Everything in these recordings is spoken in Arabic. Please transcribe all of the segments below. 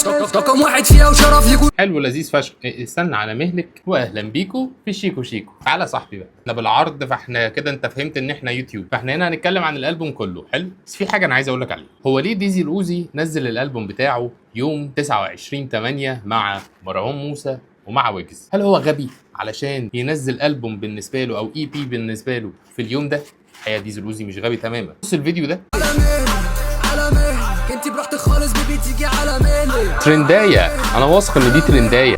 ريسك، رقم واحد فيها وشرف يكون حلو لذيذ فشخ. استنى على مهلك واهلا بيكو في شيكو شيكو. تعالى يا صاحبي بقى، احنا بالعرض، فاحنا كده انت فهمت ان احنا يوتيوب، فاحنا هنا هنتكلم عن الالبوم كله. حلو، بس في حاجه انا عايز اقول لك عليها. هو ليه ديزل اوزي نزل الالبوم بتاعه يوم 29/8 مع مروان موسى ومع ويجز؟ هل هو غبي علشان ينزل البوم بالنسبه له او اي بي بالنسبه له في اليوم ده؟ الحقيقه ديزل اوزي مش غبي تماما. بص الفيديو ده على مهلك، انت براحتك خالص بيبي تيجي على مهلك. ترندايه، انا واثق ان دي ترندايه.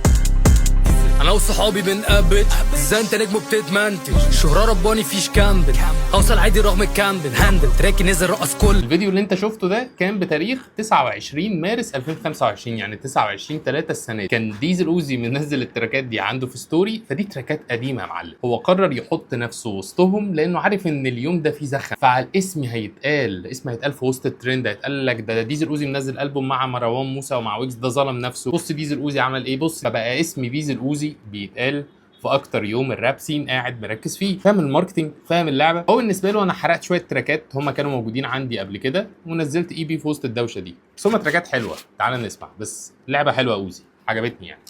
انا وصحابي بنقبل ازاي انت نجم بتتمنتج، شهرة رباني فيش كامبل، اوصل عادي رغم الكامبل، هاندل تراكي نزل رقص كل. الفيديو اللي انت شفته ده كان بتاريخ 29 مارس 2025، يعني 29/3 السنه دي. كان ديزل اوزي منزل التراكات دي عنده في ستوري، فدي تراكات قديمه يا معلم. هو قرر يحط نفسه وسطهم لانه عارف ان اليوم ده فيه زخم، فالاسم هيتقال، اسم هيتقال في وسط الترند، هيتقال لك ده ديزل اوزي منزل البوم مع مروان موسى ومع ويجز، ده ظلم نفسه. بص ديزل اوزي عمل ايه، بص، فبقى اسم ديزل اوزي بيتقال في اكتر يوم الراب سين قاعد مركز فيه. فاهم الماركتنج، فاهم اللعبه. هو بالنسبه له انا حرقت شويه تراكات هم كانوا موجودين عندي قبل كده ونزلت اي بي في وسط الدوشه دي، بس هم تراكات حلوه، تعال نسمع. بس لعبه حلوه اوزي، عجبتني يعني.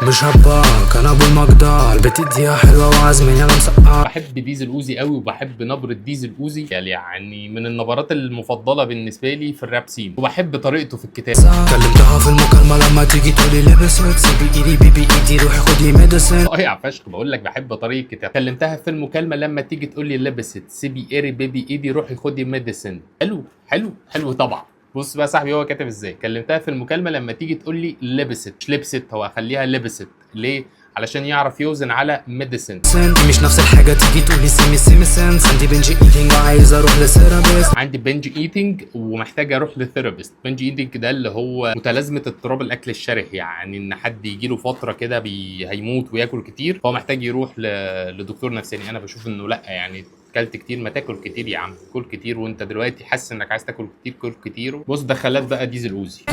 مش هباك انا ابو المقدار، بتديها حلوه وعزمي انا مسقع. بحب ديزل اوزي قوي وبحب نبره ديزل اوزي، يعني من النبرات المفضله بالنسبه لي في الراب سين، وبحب طريقته في الكتابه. كلمتها في المكالمه لما تيجي تقولي لبس سيبي ايدي بيبي ايدي روحي خدي ميديسن. صايع فشخ، بقول لك بحب طريقه كتابه. كلمتها في المكالمه لما تيجي تقول لي لبست سيبي ايري بيبي ايدي روحي خدي ميديسن. حلو حلو حلو طبعا. بص بقى صاحبي هو كاتب ازاي. كلمتها في المكالمه لما تيجي تقول لي لبست، مش لبست، هو خليها لبست. ليه؟ علشان يعرف يوزن على ميديسن. مش نفس الحاجه تيجي تقول لي سيمي سنس. عندي بنج ايتنج وعايز اروح لثيرابيست. عندي بنج ايتنج ومحتاج اروح لثيرابيست. بنج ايتنج ده اللي هو متلازمه اضطراب الاكل الشره، يعني ان حد يجي له فتره كده هيموت وياكل كتير، فهو محتاج يروح لدكتور نفساني. انا بشوف انه لا، يعني كلت كتير ما تاكل كتير يا عم، كل كتير، وانت دلوقتي حاسس انك عايز تاكل كتير كل كتير. بص دخلات بقى ديزل اوزي.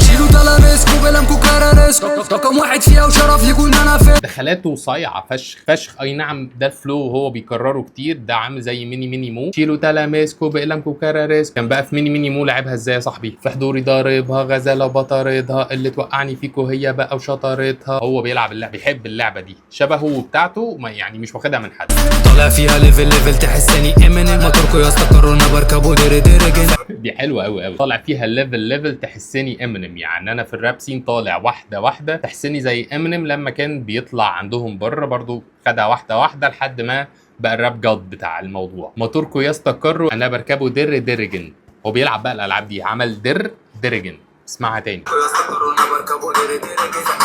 شيلو تلاميذ كوبلامكو كاراريس، رقم واحد فيها وشرف يكون انا فين. دخلاته صايعه فشخ فشخ. اي نعم ده الفلو هو بيكرره كتير، ده عامل زي ميني مو. شيلو تلاميذكو بقلمكو كاراريس. كان بقى في ميني مو لعبها ازاي يا صاحبي؟ في حضوري ضاربها غزاله بطاردها، اللي توقعني فيكو هي بقى وشطارتها. هو بيلعب اللعبه، بيحب اللعبه دي، شبهه وبتاعته، يعني مش واخدها من حد. طالع فيها ليفل تحسني امينيم، موتوركو يا اسطى كورونا بركبه ديرجن. دي حلوه قوي قوي. طالع فيها ليفل تحسني امينيم، يعني انا في الراب سين طالع واحده تحسني زي امينيم لما كان بيطلع عندهم بره، برضو خدها واحده لحد ما بقى الراب جاد بتاع الموضوع. موتوركو يا اسطى كرو انا بركبه ديرجن. هو بيلعب بقى الالعاب دي، عمل ديرجن. اسمعها تاني،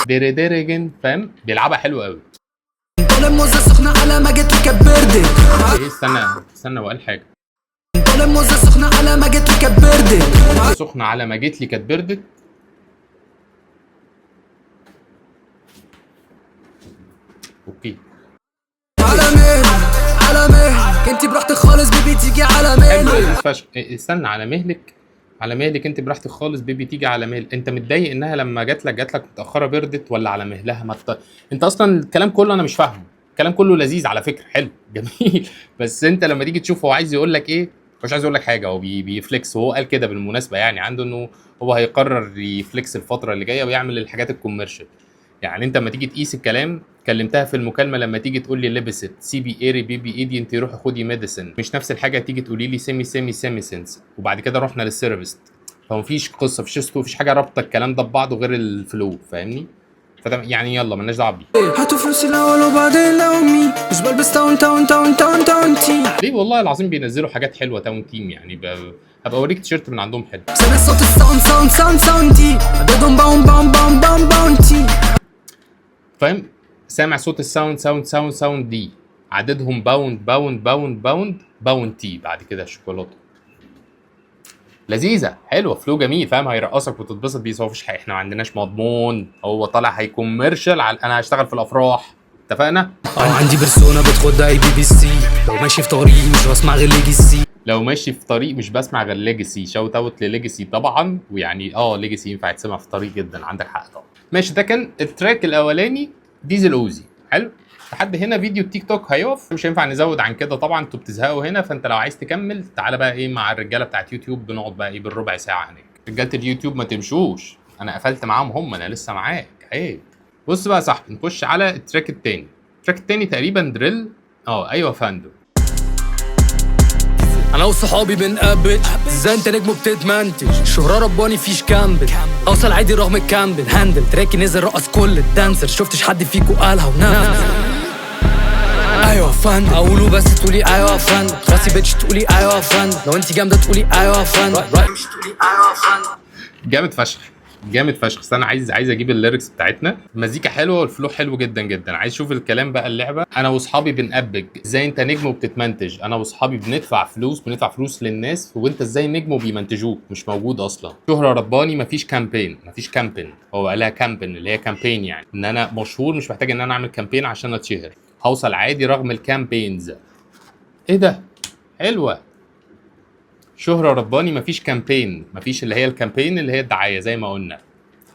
ديرجن. فاهم؟ بيلعبها حلو قوي. طالب موزه سخنه على ما جت لي كبردت. ايه استنى وقال حاجه. طالب موزه سخنه على ما جت لي كبردت. سخنه على ما جيت لي كانت بردت. اوكي. على مهلك انت براحتك خالص بيبي تيجي على مهلك. فشخ. استنى على مهلك انت براحتك خالص بيبي تيجي على مهل. انت متضايق انها لما جات لك متاخره بردت، ولا على مهلها انت اصلا الكلام كله انا مش فاهمه. الكلام كله لذيذ على فكره، حلو جميل بس انت لما تيجي تشوف هو عايز يقول لك ايه، مش عايز يقول لك حاجه، هو بيفليكس. وهو قال كده بالمناسبه، يعني عنده انه هو هيقرر يفليكس الفتره اللي جايه ويعمل الحاجات الكوميرشال. يعني انت لما تيجي تقيس الكلام، كلمتها في المكالمه لما تيجي تقول لي لبست سيبي ايري بيبي ايدي انت روحي خدي ميديسن، مش نفس الحاجه تيجي تقولي لي سيمي سنس، وبعد كده رحنا للثيرابيست. فمفيش قصه، مفيش حاجه رابطه الكلام ده ببعضه غير الفلو، فاهمني؟ يعني يلا مالناش دعوه بيه. هاتوا فلوسي الاول وبعدين لومي، مش بلبس تاون تي. ليه والله العظيم بينزلوا حاجات حلوه تاون تيم، يعني هبقى اوريك تيشيرت من عندهم حلو. سامع صوت الساوند تي، عددهم باون تي. فاهم؟ سامع صوت الساوند دي، عددهم باوند تي، بعد كده الشوكولاته لذيذه حلوه، فلو جميل، فاهم؟ هيرقصك وتتبسط بيه. هو مفيش حاجه، احنا ما عندناش مضمون، هو طالع هيكوميرشال انا هشتغل في الافراح، اتفقنا؟ عندي بيرسونا بتخد اي بي سي، لو ماشي في طريقي مش بسمع غير ليجاسي. لو ماشي في طريق مش بسمع غير ليجاسي. شوت اوت لليجاسي طبعا، ويعني ليجاسي ينفع يتسمع في طريق جدا، عندك حق طبعا. ماشي، ده كان التراك الاولاني ديزل اوزي. حلو. لحد هنا فيديو التيك توك هيقف، مش هينفع نزود عن كده طبعا، انتوا بتزهقوا هنا. فانت لو عايز تكمل تعالى بقى ايه مع الرجاله بتاعت يوتيوب، بنقعد بقى ايه بالربع ساعه هناك. رجاله اليوتيوب ما تمشوش، انا قفلت معاهم هم، انا لسه معاك عيب. بص بقى يا صاحبي، نخش على التراك التاني. التراك التاني تقريبا دريل. ايوه يا فندم. انا وصحابي بنقابل ازاي انت نجم بتتمنتج، الشهرة رباني فيش كامبل، اوصل عادي رغم الكامبل، هاندل تراكي نزل رقص كل الدانسر، شفتش حد فيكو قالها ونفس. ايوه يا فندم اقوله بس تقولي ايوه يا فندم، راسي بيتش تقولي ايوه يا فندم، لو انت جامده تقولي ايوه يا فندم، رايي مش تقولي ايوه يا فندم. جامد فشخ جامد فشخ. بس انا عايز اجيب الليركس بتاعتنا. المزيكا حلوه والفلو حلو جدا جدا. عايز اشوف الكلام بقى. اللعبه انا واصحابي بنقبج ازاي انت نجم وبتتمنتج، انا واصحابي بندفع فلوس للناس، وانت ازاي نجم وبيمنتجوك مش موجود اصلا. شهرة رباني مفيش كامبين. هو قالها كامبين اللي هي كامبين، يعني ان انا مشهور مش محتاج ان انا اعمل كامبين عشان اتشهر، هوصل عادي رغم الكامبينز. ايه ده حلوه. شهرة رباني مفيش كامبين، مفيش اللي هي الكامبين اللي هي الدعاية زي ما قلنا،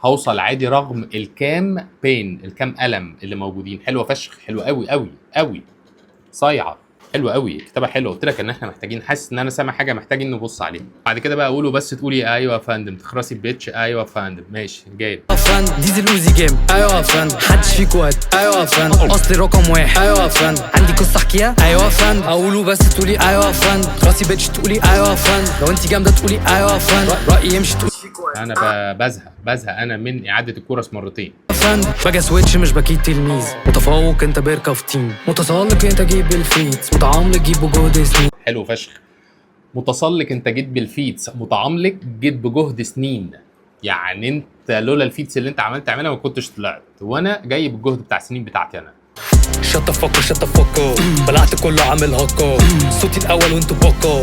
هوصل عادي رغم الكامبين، الكام قلم اللي موجودين. حلوة فشخ، حلوة قوي قوي قوي، صايعة، حلوة قوي، كتابة حلوة. قلت لك ان احنا محتاجين، حاسس ان انا سامع حاجة محتاجين نبص عليها. بعد كده بقى اقوله بس تقولي ايوه يا فندم، تخرسي بيتش ايوه يا فندم. ماشي جاي يا فندم ديزل اوزي جيم ايوه يا فندم، محدش فيكو قد ايوه يا فندم، اصلي رقم واحد ايوه يا فندم، عندي قصة احكيها ايوه يا فندم، اقوله بس تقولي ايوه يا فندم، راسي بيتش تقولي ايوه يا فندم، لو انت جامدة تقولي ايوه يا فندم، رأيي يمشي تقولي انا بزهق انا من اعادة الكورس مرتين. باجي سويتش مش بكيد تلميذ، متفوق انت بيركب في تيم، متسلق انت جيب بالفيتس، متعاملك جيب بجهد سنين. حلو فشخ. متسلق انت جيت بالفيتس، متعاملق جيت بجهد سنين. يعني انت لولا الفيتس اللي انت عملت تعملها ما كنتش طلعت، وانا جاي بالجهد بتاع السنين بتاعتي انا. شط فوكو بلعت كله عامل هوكو، صوتي الاول وانتو بوكو،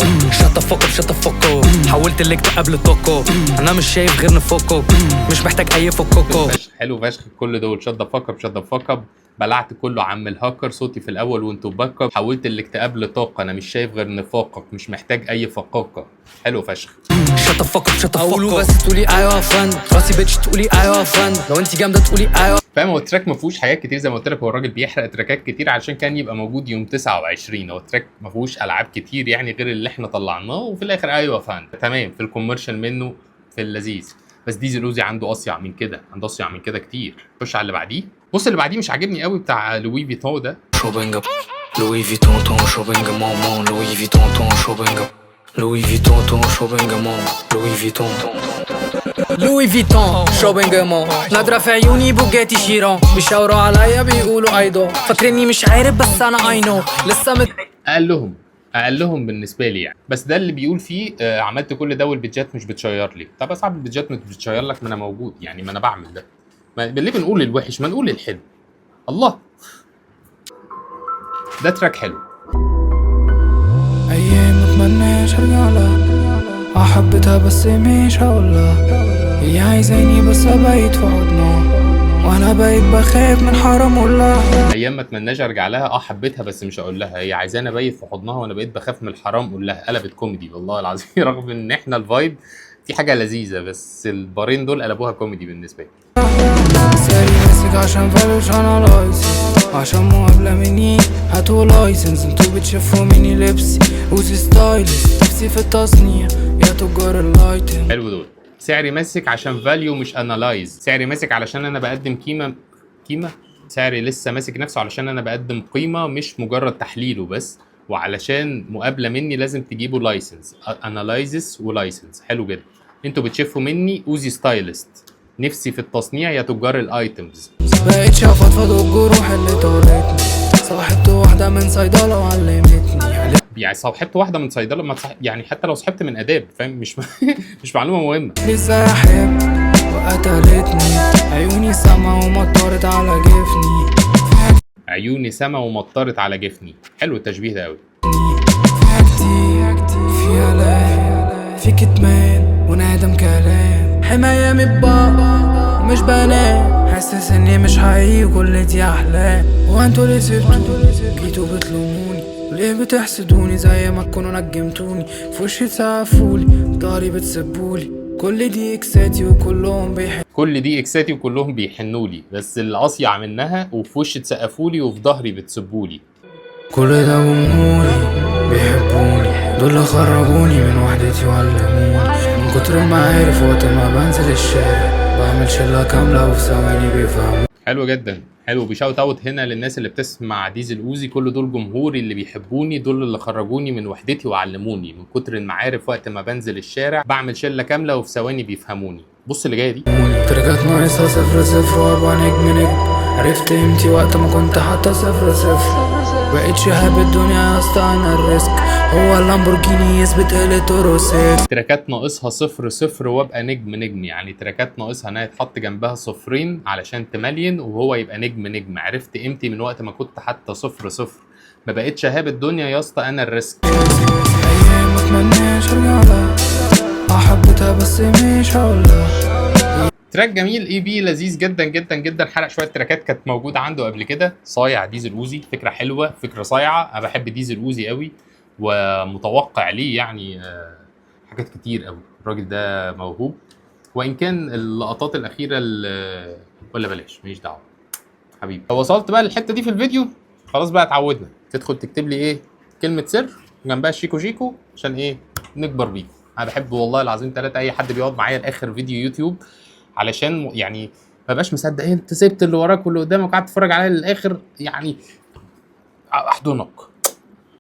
شط فوكو حولت الاكتئاب لطوكو، انا مش شايف غير نفوكو، مش محتاج اي فوكوكو. حلو فشخ كل دول. شط فوكو بلعت كله عامل هاكر، صوتي في الاول وانتو باك اب، حولت الاكتئاب لطاقه، انا مش شايف غير نفاقك، مش محتاج اي فقاقه. حلو فشخ. شط فوكو اقوله بس تقولي ايوه يا فندم، راسي بيتش تقولي ايوه يا فندم، لو انت جامده تقولي ايوه. فاهم؟ هو التراك ما فيهوش حاجات كتير زي ما قلت لك، هو الراجل بيحرق تراكات كتير علشان كان يبقى موجود يوم 29. هو التراك ما فيهوش العاب كتير يعني غير اللي احنا طلعناه، وفي الاخر ايوه فاهم تمام في الكوميرشال منه في اللذيذ. بس ديزل اوزي عنده اصيع من كده، كتير. خش على اللي بعديه. بص اللي بعديه مش عاجبني قوي، بتاع لوي فيتون ده. شوبينج لوي فيتون تون شوبينج ماما، لوي فيتون تون شوبينج، لوي فيتون تون شوبينج ماما، لوي فيتون شوبينج ماما، نادرة في عيوني بوجاتي شيران، بيشاوروا عليا بيقولوا ايدو، فاكريني مش عارف بس انا اي نو لسه اقلهم بالنسبه لي يعني. بس ده اللي بيقول فيه عملت كل ده والبيتجات مش بتشير لي. طب يا صاحبي البيتجات مش بتشير لك، ما انا موجود يعني، ما انا بعمل ده. ليه بنقول الوحش ما نقول الحلو؟ الله، ده تراك حلو. ايام متمناش ارجع لها، حبيتها بس مش هقولها، هي عايزاني بس ابيت في حضنها، وانا بقيت بخاف من حرام اقولها. ايام ما اتمناش ارجع لها، حبيتها بس مش هقول لها، هي عايزاني ابيت في حضنها وانا بقيت بخاف من الحرام اقول لها. قلبت كوميدي والله العظيم رغم ان احنا الفايب في حاجه لذيذه، بس البارين دول قلبوها كوميدي بالنسبه لي. ساري ماسك عشان فالوش انالايز، عشان مقابله مني هاتوا لايسنس، انتوا بتشوفوا مني لبسي وزي ستايلس، نفسي في التصنيع يا تجار اللايتن. حلو دول. سعري ماسك عشان فاليو مش انالايز، سعري ماسك علشان انا بقدم قيمه، سعري لسه ماسك نفسه علشان انا بقدم قيمه مش مجرد تحليله بس، وعلشان مقابله مني لازم تجيبوا لايسنس، انالايزس ولايسنس. حلو جدا. انتوا بتشوفوا مني اوزي ستايلست، نفسي في التصنيع يا تجار الايتمز. بقيتش افضفض الجروح اللي طالتني، صاحبت واحده من صيدله وعلمتني يعني صاحبت واحده من صيدله يعني حتى لو صاحبت من اداب فاهم، مش معلومه مهمه. لسه احب وقتلتني، عيوني سما ومطرت على جفني، عيوني سما ومطرت على جفني. حلو التشبيه ده قوي. في هلاك، في كتمان ونادم كلام، حماية من بابا مش بنام، حاسس اني مش حقيقي كل دي احلام. وانتوا اللي سبتوني جيتوا بتلوموني، ليه بتحسدوني زي ما تكونوا نجمتوني، في وشي تسقفولي ضهري بتسبولي، كل دي اكساتي وكلهم كل دي اكساتي وكلهم بيحنوا لي، بس الاصيع منها وفي وشي تسقفوا لي وفي ظهري بتسبوا لي. كل ده جمهوري بيحبوني، دول اللي خرجوني من وحدتي وعلموني. من كتر المعارف وقت ما بنزل الشارع بعمل شلة كاملة وفي ثواني بيفهموا. حلو جدا، حلو. بيشاوت اوت هنا للناس اللي بتسمع ديزل اوزي، كل دول جمهوري اللي بيحبوني، دول اللي خرجوني من وحدتي وعلموني. من كتر المعارف وقت ما بنزل الشارع بعمل شله كامله وفي ثواني بيفهموني. بص اللي جايه دي. تركات ناقصة 0 وابقى نجم. عرفت قيمتي وقت ما كنت حتى 0 بقيت شهاب الدنيا يا اسطى، انا الريسك هو اللامبورجيني يثبت قلة روسيك. تراكات ناقصها 0 وابقى نجم. يعني تراكات ناقصها انها يتحط جنبها صفرين علشان تملين وهو يبقى نجم. عرفت قيمتي من وقت ما كنت حتى 0 ما بقيت شهاب الدنيا يا اسطى، انا الريسك. ايام متمناش ارجع لها، حبيتها بس مش هقولها. تراك جميل، اي بي لذيذ جدا جدا جدا. حرق شويه تراكات كانت موجوده عنده قبل كده. صايع ديزل اوزي، فكره حلوه، فكره صايعه. انا بحب ديزل اوزي قوي ومتوقع ليه يعني حاجات كتير قوي. الراجل ده موهوب، وان كان اللقطات الاخيره ولا بلاش، ماليش دعوه حبيبي. لو وصلت بقى للحته دي في الفيديو خلاص بقى اتعودنا تدخل تكتب لي ايه كلمه سر جنبها شيكو عشان ايه نكبر بيه. انا بحب والله العظيم 3 اي حد بيقعد معايا لاخر فيديو يوتيوب، علشان يعني ما بقاش مصدق انت سبت اللي وراك واللي قدامك وقعدت تتفرج عليا للاخر. يعني احضنك